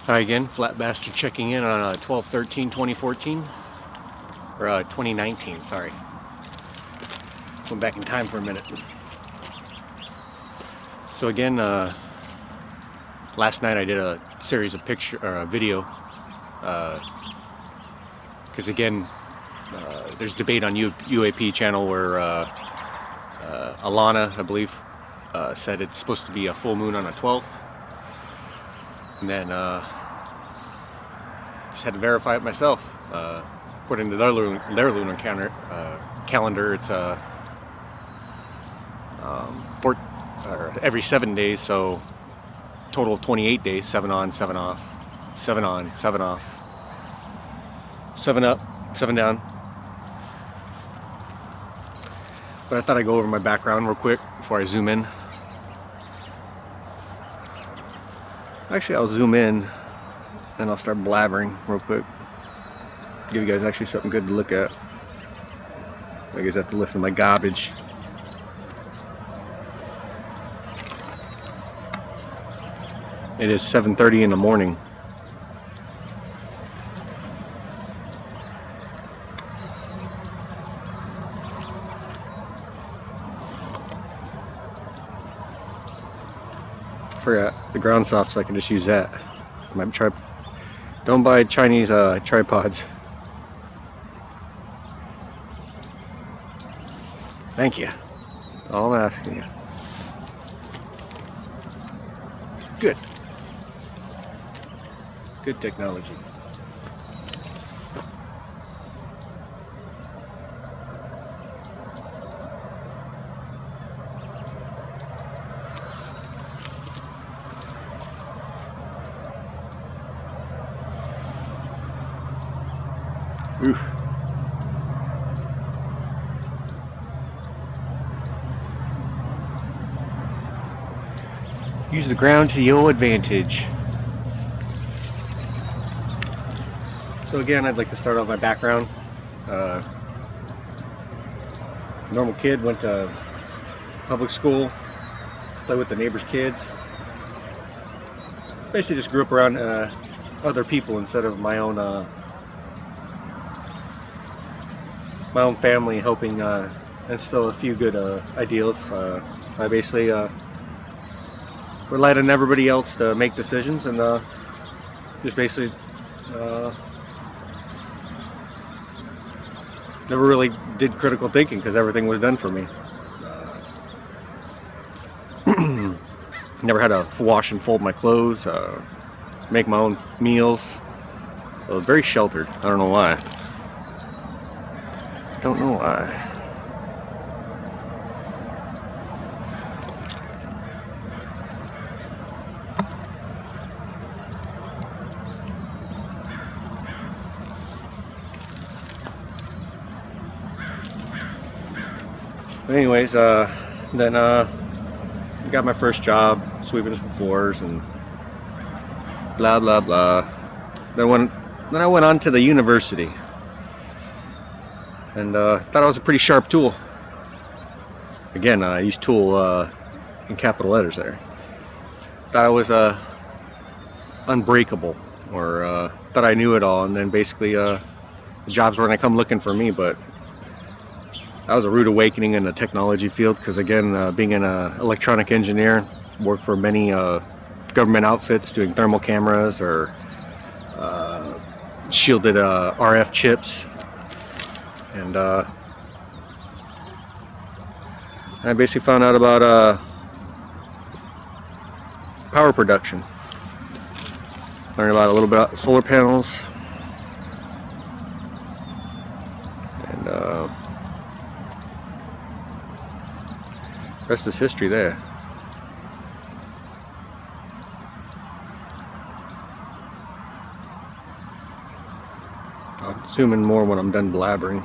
Hi again, Flat Bastard checking in on 12/13/2014 or 2019. Sorry, went back in time for a minute. So again, last night I did a series of video, because again, there's debate on UAP channel where Alana, I believe, said it's supposed to be a full moon on the 12th, and then just had to verify it myself. According to their lunar calendar, it's every 7 days, so total of 28 days, 7 on, 7 off, 7 on, 7 off, 7 up, 7 down. But I thought I'd go over my background real quick before I zoom in. Actually, I'll zoom in and I'll start blabbering real quick. Give you guys actually something good to look at. I guess I have to lift my garbage. It is 7:30 in the morning. Forgot the ground soft, so I can just use that. Don't buy Chinese tripods. Thank you. All I'm asking you. Good. Good technology. Oof. Use the ground to your advantage. So again, I'd like to start off my background. Normal kid, went to public school, played with the neighbors' kids. Basically just grew up around other people instead of my own family, helping instill a few good ideals. I basically relied on everybody else to make decisions, and just basically never really did critical thinking because everything was done for me. Never had to wash and fold my clothes, make my own meals. So very sheltered. I don't know why. Don't know why. But anyways, then got my first job sweeping some floors and blah blah blah. Then I went on to the university, and thought I was a pretty sharp tool. Again, I used tool in capital letters there. Thought I was unbreakable, or thought I knew it all, and then basically the jobs were gonna come looking for me. But that was a rude awakening in the technology field, because again, being an electronic engineer, worked for many government outfits doing thermal cameras or shielded RF chips, and I basically found out about power production. Learned about a little bit about solar panels, and rest is history there. I'll zoom in more when I'm done blabbering.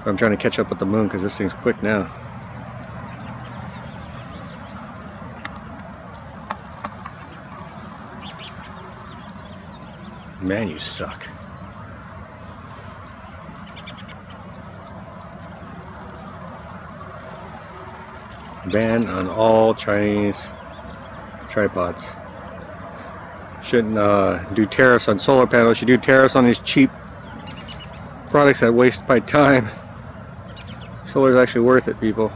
I'm trying to catch up with the moon because this thing's quick now. Man, you suck. Ban on all Chinese tripods. Shouldn't do tariffs on solar panels. You do tariffs on these cheap products that waste my time. Solar is actually worth it, people.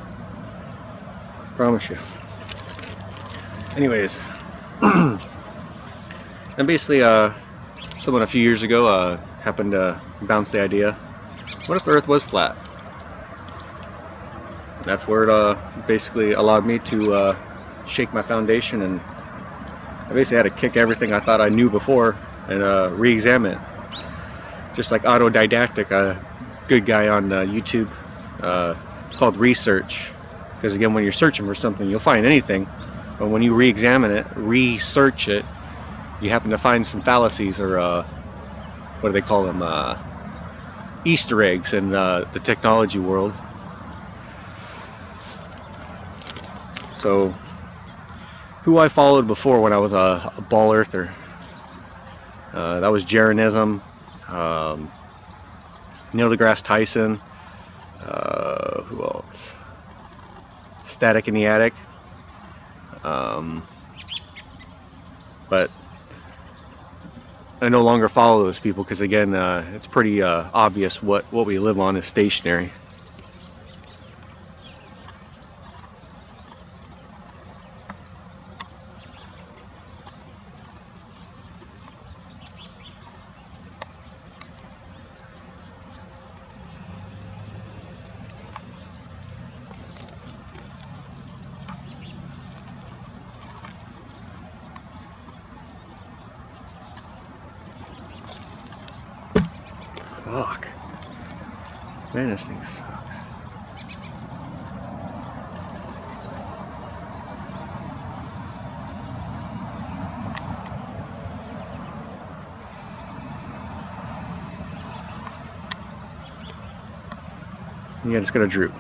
Promise you. Anyways, and basically, someone a few years ago happened to bounce the idea: what if the Earth was flat? And that's where it basically allowed me to shake my foundation, and I basically had to kick everything I thought I knew before and re-examine it. Just like autodidactic, a good guy on YouTube. It's called research, because again, when you're searching for something, you'll find anything, but when you re-examine it, research it, you happen to find some fallacies, or what do they call them, Easter eggs in the technology world. So who I followed before when I was a ball earther, that was Jeranism, Neil deGrasse Tyson, who else? Static in the Attic. But I no longer follow those people, because again, it's pretty obvious what we live on is stationary. Fuck. Man, this thing sucks. Yeah, it's gonna droop.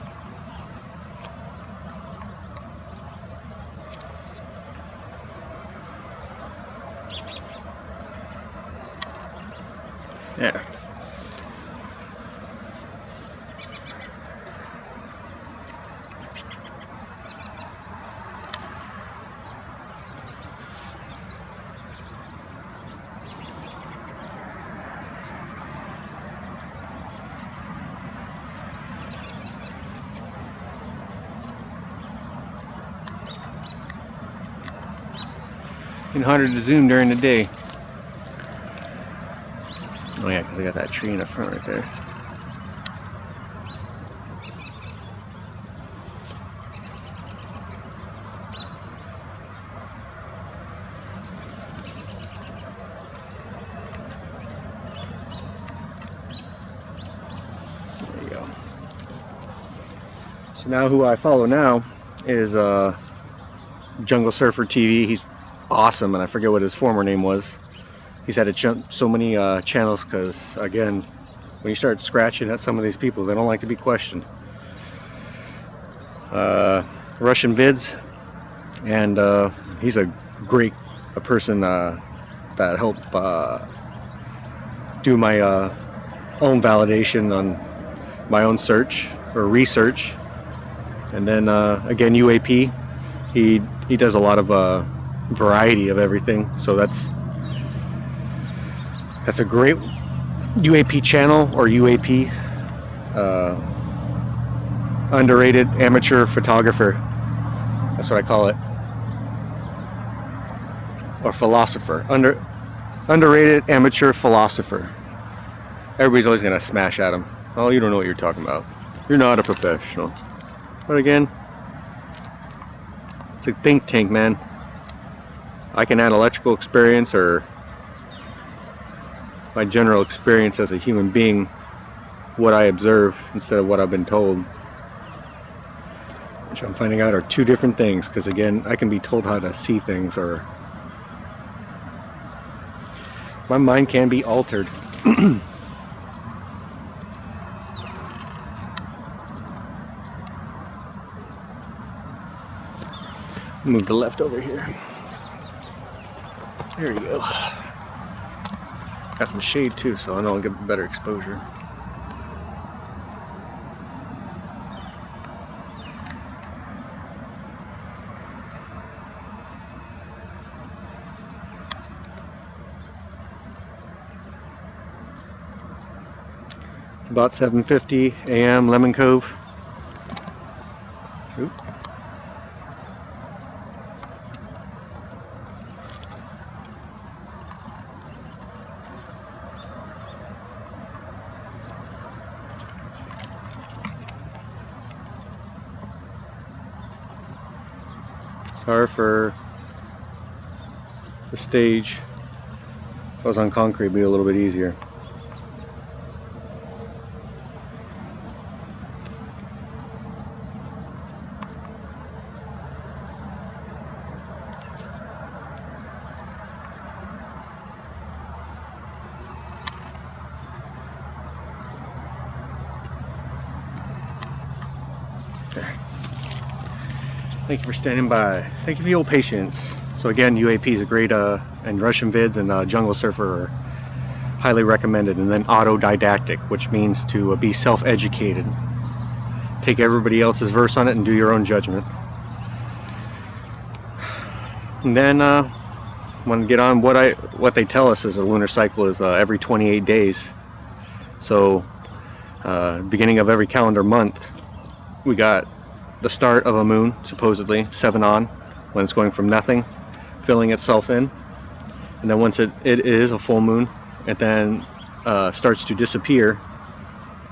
Yeah. It's harder to zoom during the day. Oh yeah, because I got that tree in the front right there. There you go. So now who I follow now is Jungle Surfer TV. He's awesome, and I forget what his former name was. He's had to jump so many channels because, again, when you start scratching at some of these people, they don't like to be questioned. Russian vids, and he's a great person that helped do my own validation on my own search or research. And then again, UAP, he does a lot of variety of everything, so that's a great UAP channel, or UAP, underrated amateur photographer. That's what I call it, or philosopher. Underrated amateur philosopher. Everybody's always gonna smash at him. Oh, you don't know what you're talking about. You're not a professional. But again, it's a think tank, man. I can add electrical experience or my general experience as a human being, what I observe instead of what I've been told, which I'm finding out are two different things. Because again, I can be told how to see things, or my mind can be altered. Move the left over here. There you go. Got some shade too, so I know I'll get better exposure. About 7:50 a.m. Lemon Cove. Oop. Sorry for the stage. If I was on concrete, it'd be a little bit easier. Thank you for standing by. Thank you for your patience. So again, UAPs are great, and Russian vids and Jungle Surfer are highly recommended. And then autodidactic, which means to be self-educated. Take everybody else's verse on it and do your own judgment. And then want to get on what they tell us is a lunar cycle is every 28 days. So beginning of every calendar month, we got the start of a moon, supposedly 7 on, when it's going from nothing, filling itself in, and then once it is a full moon, it then starts to disappear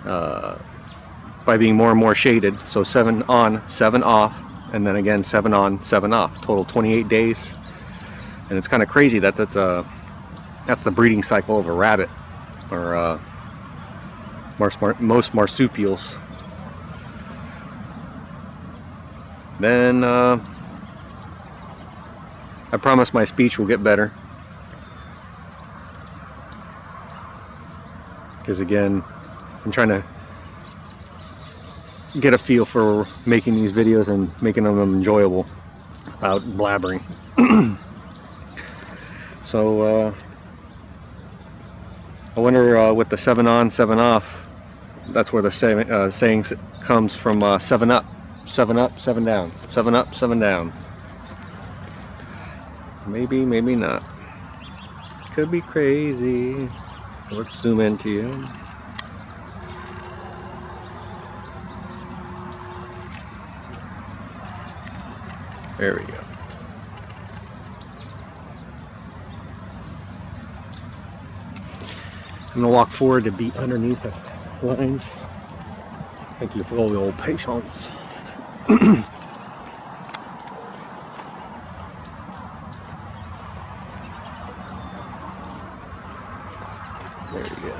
by being more and more shaded. So 7 on, 7 off, and then again 7 on, 7 off. Total 28 days, and it's kind of crazy that that's the breeding cycle of a rabbit, or most marsupials. Then I promise my speech will get better, because again, I'm trying to get a feel for making these videos and making them enjoyable without blabbering. So I wonder with the 7 on, 7 off, that's where the saying comes from. 7 up, 7 up, 7 down, 7 up, 7 down. Maybe, maybe not. Could be crazy. Let's zoom into you. There we go. I'm gonna walk forward to be underneath the lines. Thank you for all your patience. There we go.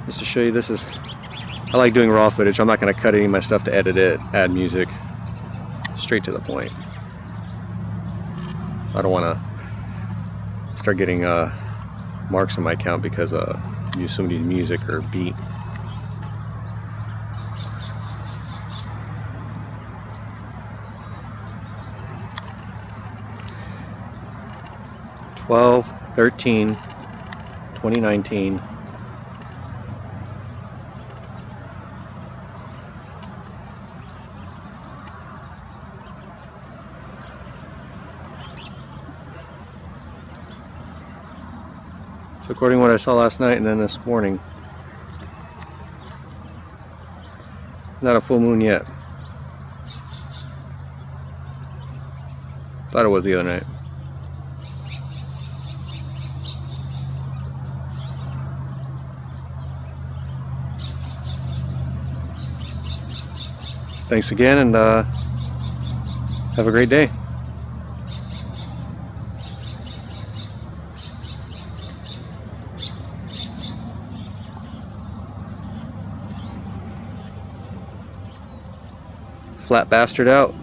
Just to show you, this is, I like doing raw footage. I'm not going to cut any of my stuff to edit it, add music. Straight to the point. I don't want to start getting marks on my account because I use somebody's music or beat. (12, 13, 2019). So according to what I saw last night and then this morning, not a full moon yet. Thought it was the other night. Thanks again, and have a great day. Flat bastard out.